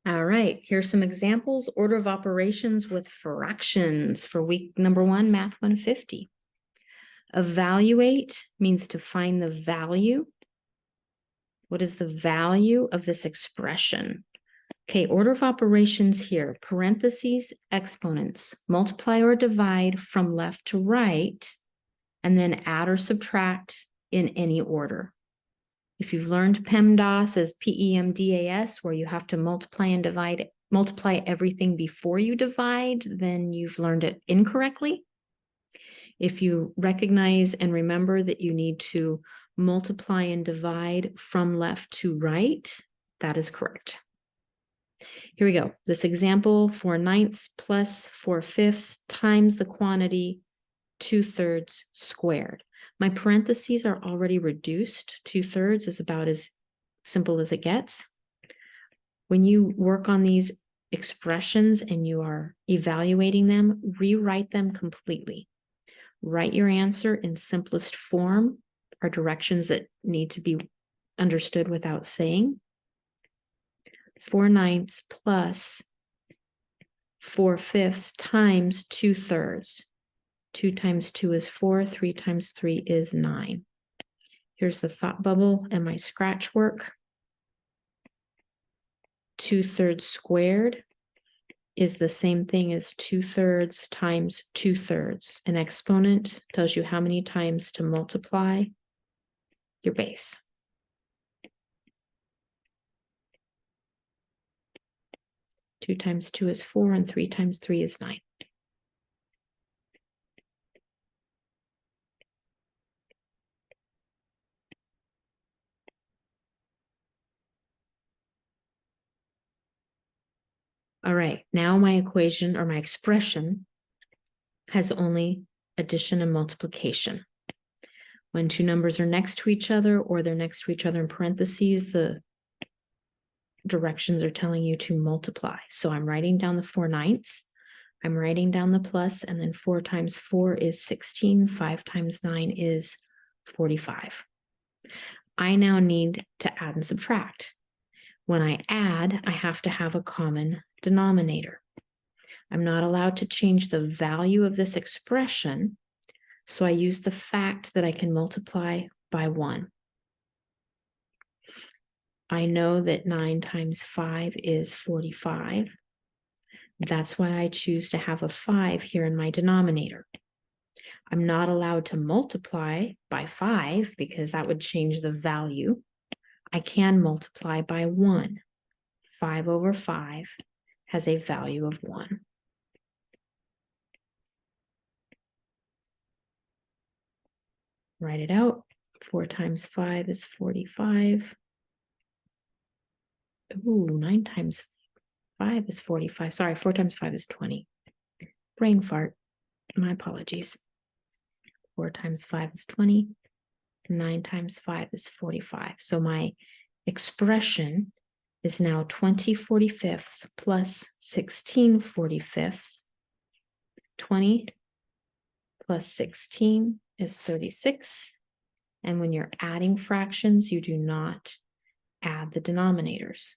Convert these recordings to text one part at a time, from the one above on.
All right, here's some examples. Order of operations with fractions for week number 1, Math 150. Evaluate means to find the value. What is the value of this expression? Okay, order of operations here, parentheses, exponents, multiply or divide from left to right, and then add or subtract in any order. If you've learned PEMDAS as PEMDAS, where you have to multiply and divide, multiply everything before you divide, then you've learned it incorrectly. If you recognize and remember that you need to multiply and divide from left to right, that is correct. Here we go. This example, 4/9 plus 4/5 times the quantity 2/3 squared. My parentheses are already reduced. 2/3 is about as simple as it gets. When you work on these expressions and you are evaluating them, rewrite them completely. Write your answer in simplest form, or directions that need to be understood without saying. 4/9 plus 4/5 times 2/3. 2 times 2 is 4, 3 times 3 is 9. Here's the thought bubble and my scratch work. 2/3 squared is the same thing as 2/3 times 2/3. An exponent tells you how many times to multiply your base. Two times 2 is 4, and 3 times 3 is 9. All right, now my equation or my expression has only addition and multiplication. When two numbers are next to each other or they're next to each other in parentheses, the directions are telling you to multiply. So I'm writing down the 4/9. I'm writing down the plus, and then 4 times 4 is 16. 5 times 9 is 45. I now need to add and subtract. When I add, I have to have a common denominator. I'm not allowed to change the value of this expression, so I use the fact that I can multiply by 1. I know that 9 times 5 is 45. That's why I choose to have a 5 here in my denominator. I'm not allowed to multiply by 5 because that would change the value. I can multiply by 1. 5 over 5 has a value of 1. Write it out. 4 times 5 is 45. Ooh, 9 times 5 is 45. Sorry, 4 times 5 is 20. Brain fart. My apologies. 4 times 5 is 20. 9 times 5 is 45. So my expression is now 20 45ths plus 16 45ths. 20 plus 16 is 36. And when you're adding fractions, you do not add the denominators.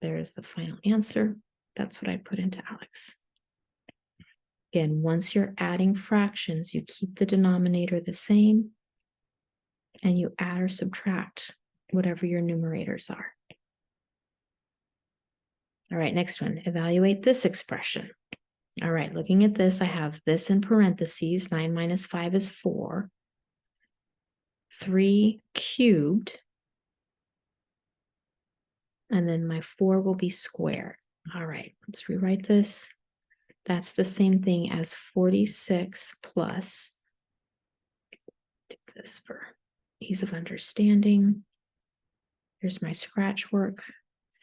There's the final answer. That's what I put into Alex. Again, once you're adding fractions, you keep the denominator the same, and you add or subtract whatever your numerators are. All right, next one, evaluate this expression. All right, looking at this, I have this in parentheses, 9 minus 5 is 4. 3 cubed, and then my 4 will be squared. All right, let's rewrite this. That's the same thing as 46 plus, do this for ease of understanding. Here's my scratch work.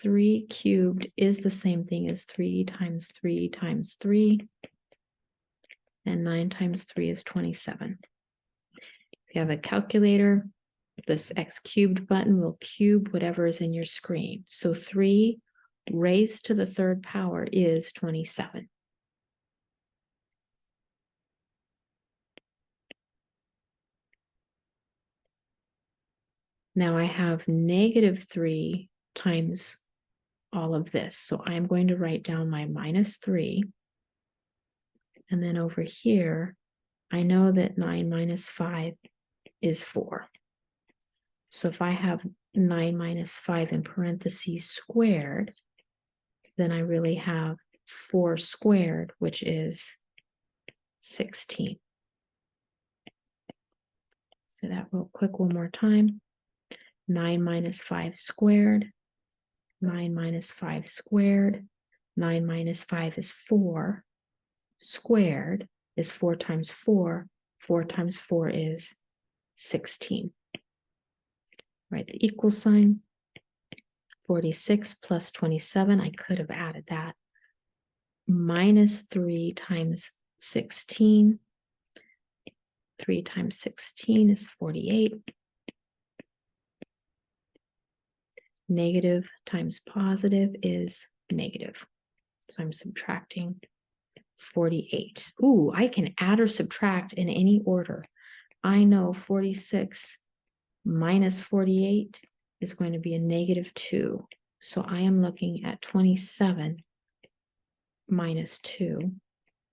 3 cubed is the same thing as 3 times 3 times 3. And 9 times 3 is 27. If you have a calculator, this x cubed button will cube whatever is in your screen. So 3 raised to the 3rd power is 27. Now I have -3 times all of this. So I'm going to write down my -3. And then over here, I know that 9 minus 5 is 4. So if I have 9 minus 5 in parentheses squared, then I really have 4 squared, which is 16. So that real quick one more time. 9 minus 5 squared, 9 minus 5 squared, 9 minus 5 is 4, squared is 4 times 4, 4 times 4 is 16. Write the equal sign. 46 plus 27, I could have added that. -3 times 16. 3 times 16 is 48. Negative times positive is negative. So I'm subtracting 48. Ooh, I can add or subtract in any order. I know 46 minus 48 is going to be a -2. So I am looking at 27 minus 2,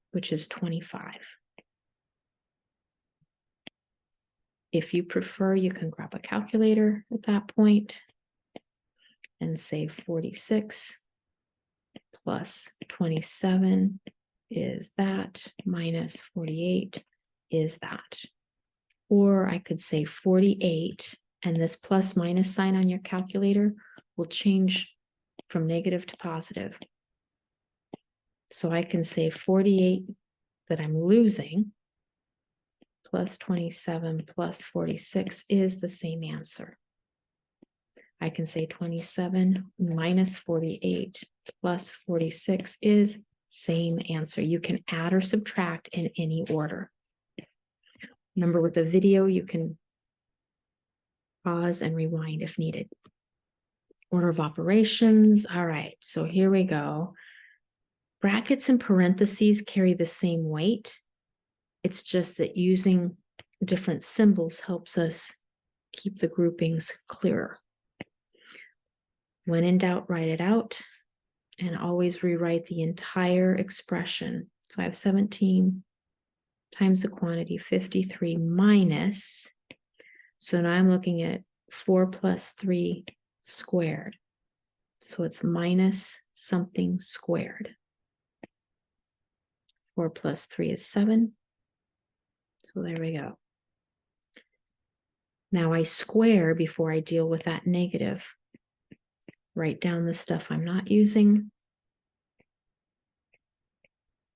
which is 25. If you prefer, you can grab a calculator at that point and say 46 plus 27 is that, minus 48 is that. Or I could say 48, and this plus minus sign on your calculator will change from negative to positive. So I can say 48 that I'm losing plus 27 plus 46 is the same answer. I can say 27 minus 48 plus 46 is same answer. You can add or subtract in any order. Remember, with the video, you can pause and rewind if needed. Order of operations. All right, so here we go. Brackets and parentheses carry the same weight. It's just that using different symbols helps us keep the groupings clearer. When in doubt, write it out, and always rewrite the entire expression. So I have 17 times the quantity, 53 minus, so now I'm looking at 4 plus 3 squared. So it's minus something squared. 4 plus 3 is 7. So there we go. Now I square before I deal with that negative. Write down the stuff I'm not using.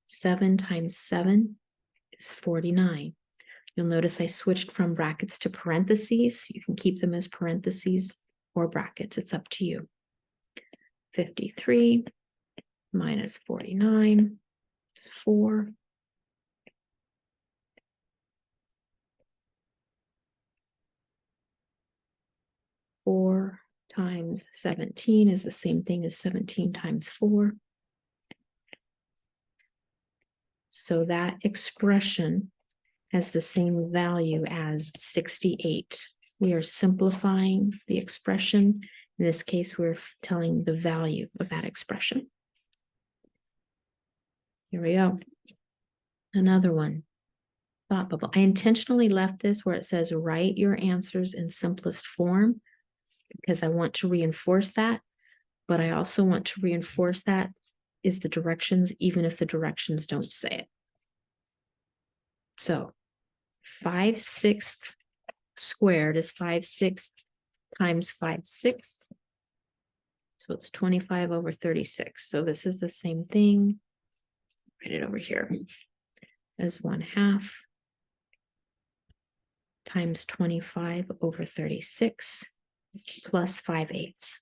7 times 7 is 49. You'll notice I switched from brackets to parentheses. You can keep them as parentheses or brackets. It's up to you. 53 minus 49 is 4. 4 times 17 is the same thing as 17 times 4. So that expression has the same value as 68. We are simplifying the expression. In this case, we're telling the value of that expression. Here we go. Another one. Thought bubble. I intentionally left this where it says write your answers in simplest form because I want to reinforce that, but I also want to reinforce that is the directions, even if the directions don't say it. So 5/6 squared is 5/6 times 5/6. So it's 25 over 36. So this is the same thing. Write it over here as 1/2 times 25 over 36 plus 5/8.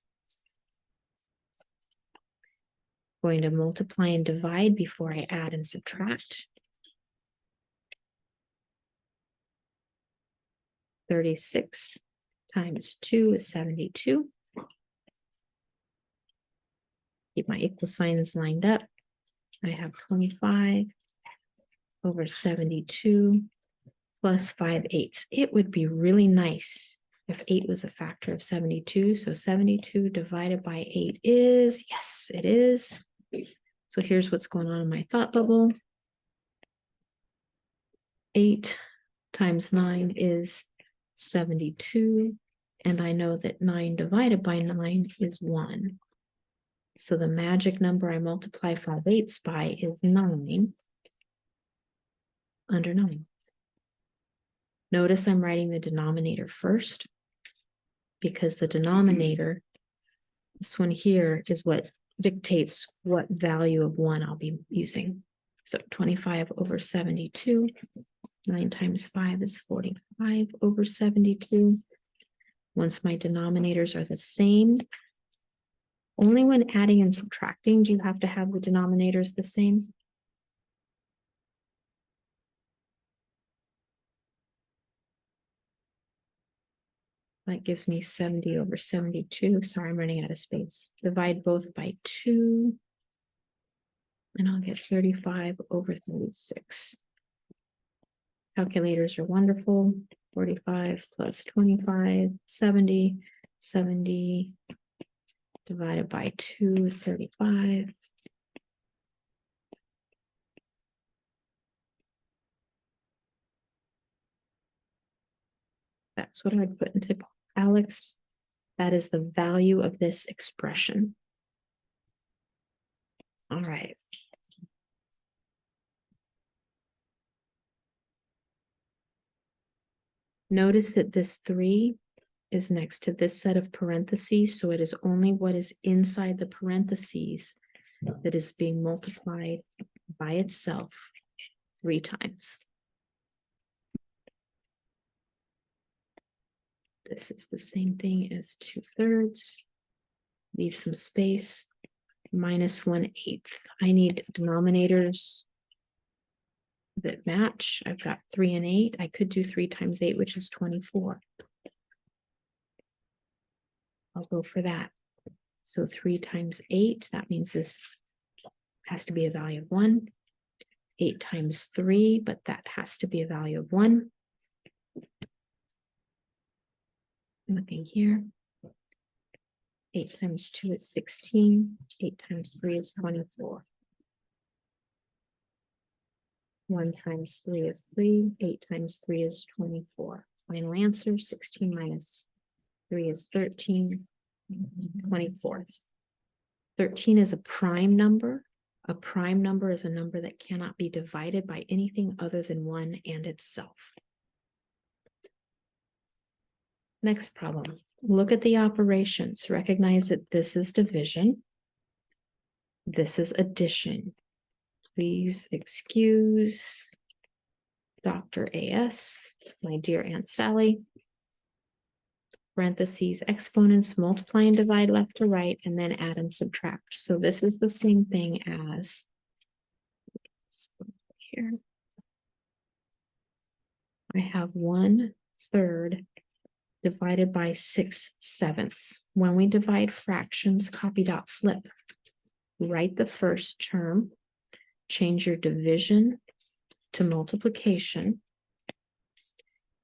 Going to multiply and divide before I add and subtract. 36 times 2 is 72. Keep my equal signs lined up. I have 25 over 72 plus 5/8. It would be really nice if 8 was a factor of 72, so 72 divided by 8 is, yes, it is. So here's what's going on in my thought bubble. 8 times 9 is 72. And I know that 9 divided by 9 is 1. So the magic number I multiply 5/8 by is 9 under 9. Notice I'm writing the denominator first because the denominator, this one here, is what dictates what value of 1 I'll be using. So 25 over 72, 9 times 5 is 45 over 72. Once my denominators are the same, only when adding and subtracting do you have to have the denominators the same. That gives me 70 over 72. Sorry, I'm running out of space. Divide both by 2. And I'll get 35 over 36. Calculators are wonderful. 45 plus 25, 70. 70 divided by 2 is 35. That's what I'd put into Alex. That is the value of this expression. All right. Notice that this 3 is next to this set of parentheses, so it is only what is inside the parentheses that is being multiplied by itself 3 times. This is the same thing as 2/3. Leave some space. Minus 1/8. I need denominators that match. I've got 3 and 8. I could do 3 times 8, which is 24. I'll go for that. So 3 times 8, that means this has to be a value of 1. 8 times 3, but that has to be a value of 1. Looking here. 8 times 2 is 16. 8 times 3 is 24. 1 times 3 is 3. 8 times 3 is 24. Final answer, 16 minus 3 is 13. 24. 13 is a prime number. A prime number is a number that cannot be divided by anything other than 1 and itself. Next problem. Look at the operations. Recognize that this is division. This is addition. Please excuse Dr. A.S., my dear Aunt Sally. Parentheses, exponents, multiply and divide left to right, and then add and subtract. So this is the same thing as here. I have 1/3 divided by 6/7. When we divide fractions, copy dot flip. Write the first term, change your division to multiplication,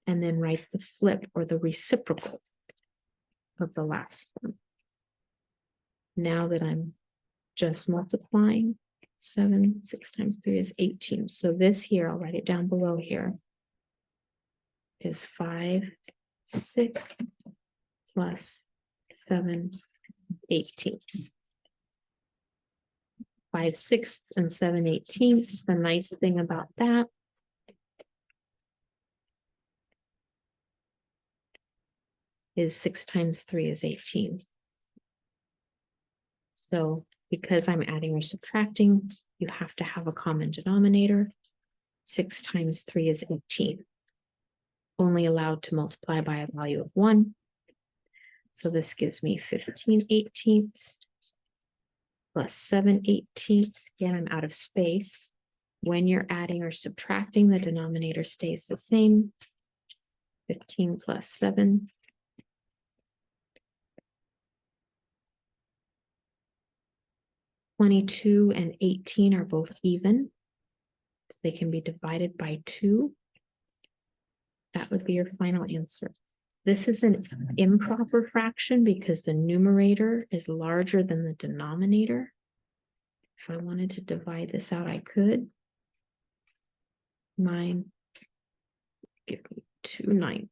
and then write the flip or the reciprocal of the last one. Now that I'm just multiplying, 6 times 3 is 18. So this here, I'll write it down below here, is 5/6 plus 7/18. 5/6 and 7/18. The nice thing about that is 6 times 3 is 18. So because I'm adding or subtracting, you have to have a common denominator. 6 times 3 is 18. Only allowed to multiply by a value of 1. So this gives me 15/18 plus 7/18. Again, I'm out of space. When you're adding or subtracting, the denominator stays the same. 15 plus 7. 22 and 18 are both even, so they can be divided by 2. That would be your final answer. This is an improper fraction because the numerator is larger than the denominator. If I wanted to divide this out, I could. 9, give me 2/9.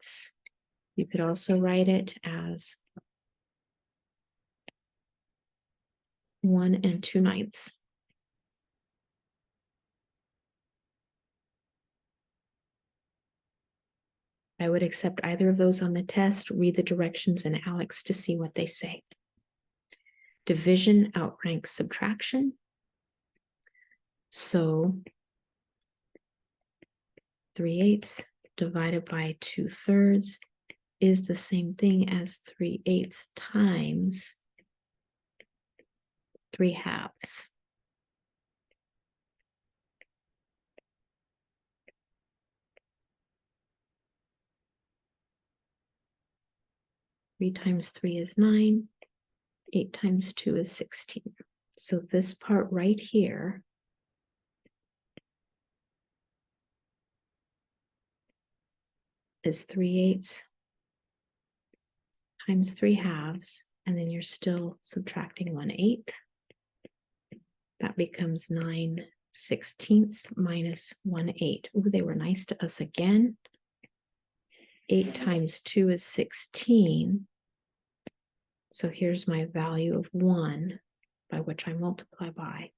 You could also write it as 1 2/9. I would accept either of those on the test, read the directions in Alex to see what they say. Division outranks subtraction. So 3/8 divided by 2/3 is the same thing as 3/8 times 3/2. Three times 3 is 9. 8 times 2 is 16. So this part right here is 3/8 times 3/2, and then you're still subtracting 1/8. That becomes 9/16 minus 1/8. Ooh, they were nice to us again. 8 times 2 is 16. So here's my value of 1, by which I multiply by.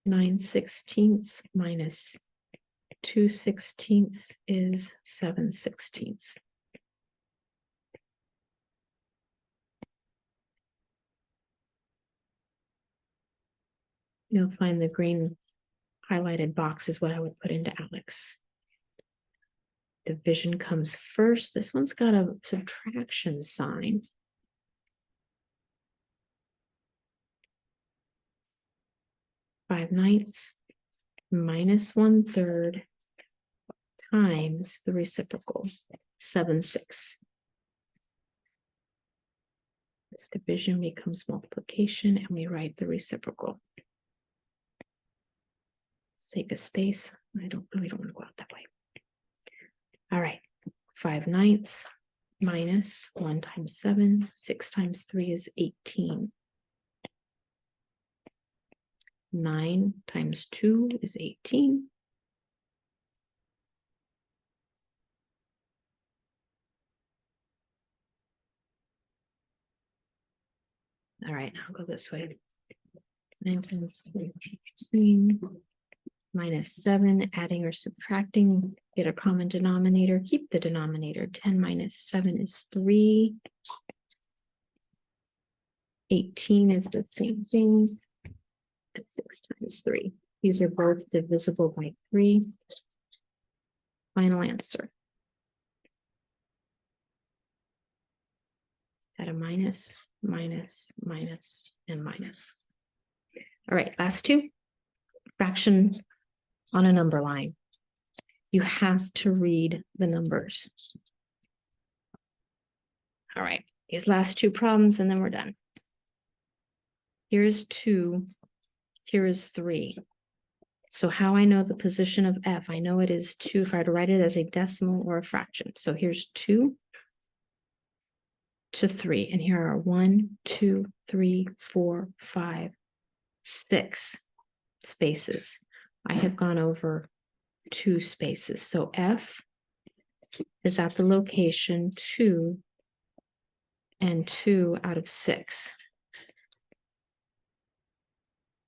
Nine sixteenths minus 2/16 is 7/16. You'll find the green highlighted box is what I would put into Alex. Division comes first. This one's got a subtraction sign. Five ninths minus 1/3 times the reciprocal, 7/6. This division becomes multiplication, and we write the reciprocal. Sake of space, I really don't want to go out that way. All right, 5/9 minus 1 times 7, 6 times 3 is 18. 9 times 2 is 18. All right, now I'll go this way. 9 times 3 is 18. Minus 7, adding or subtracting, get a common denominator, keep the denominator. 10 minus 7 is 3. 18 is the same thing. 6 times 3. These are both divisible by 3. Final answer. Add a minus, minus, minus, and minus. All right, last two. Fraction on a number line. You have to read the numbers. All right, these last two problems, and then we're done. Here's 2, here is 3. So how I know the position of F, I know it is 2 if I were to write it as a decimal or a fraction. So here's 2 to 3, and here are 1, 2, 3, 4, 5, 6 spaces. I have gone over 2 spaces. So F is at the location 2 and 2 out of 6.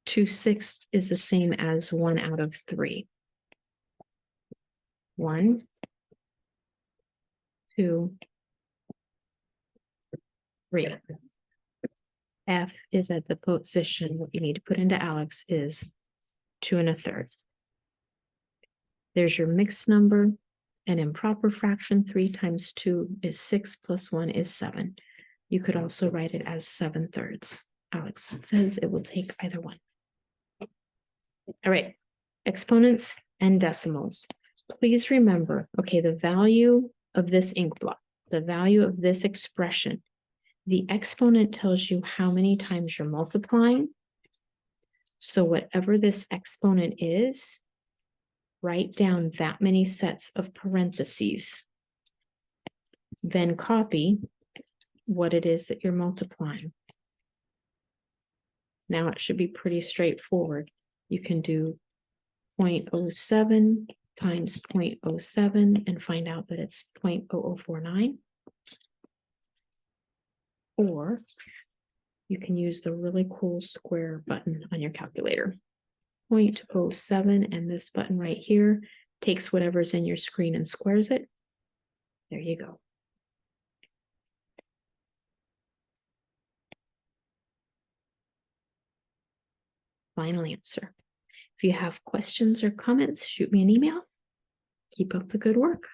2/6 is the same as 1 out of 3. 1, 2, 3. F is at the position, what you need to put into Alex is 2 1/3. There's your mixed number. An improper fraction, 3 times 2 is 6 plus 1 is 7. You could also write it as 7/3. Alex says it will take either one. All right, exponents and decimals. Please remember, okay, the value of this ink blot, the value of this expression, the exponent tells you how many times you're multiplying. So whatever this exponent is, write down that many sets of parentheses. Then copy what it is that you're multiplying. Now it should be pretty straightforward. You can do 0.07 times 0.07 and find out that it's 0.0049. Or you can use the really cool square button on your calculator. 0.07 and this button right here takes whatever's in your screen and squares it. There you go. Final answer. If you have questions or comments, shoot me an email. Keep up the good work.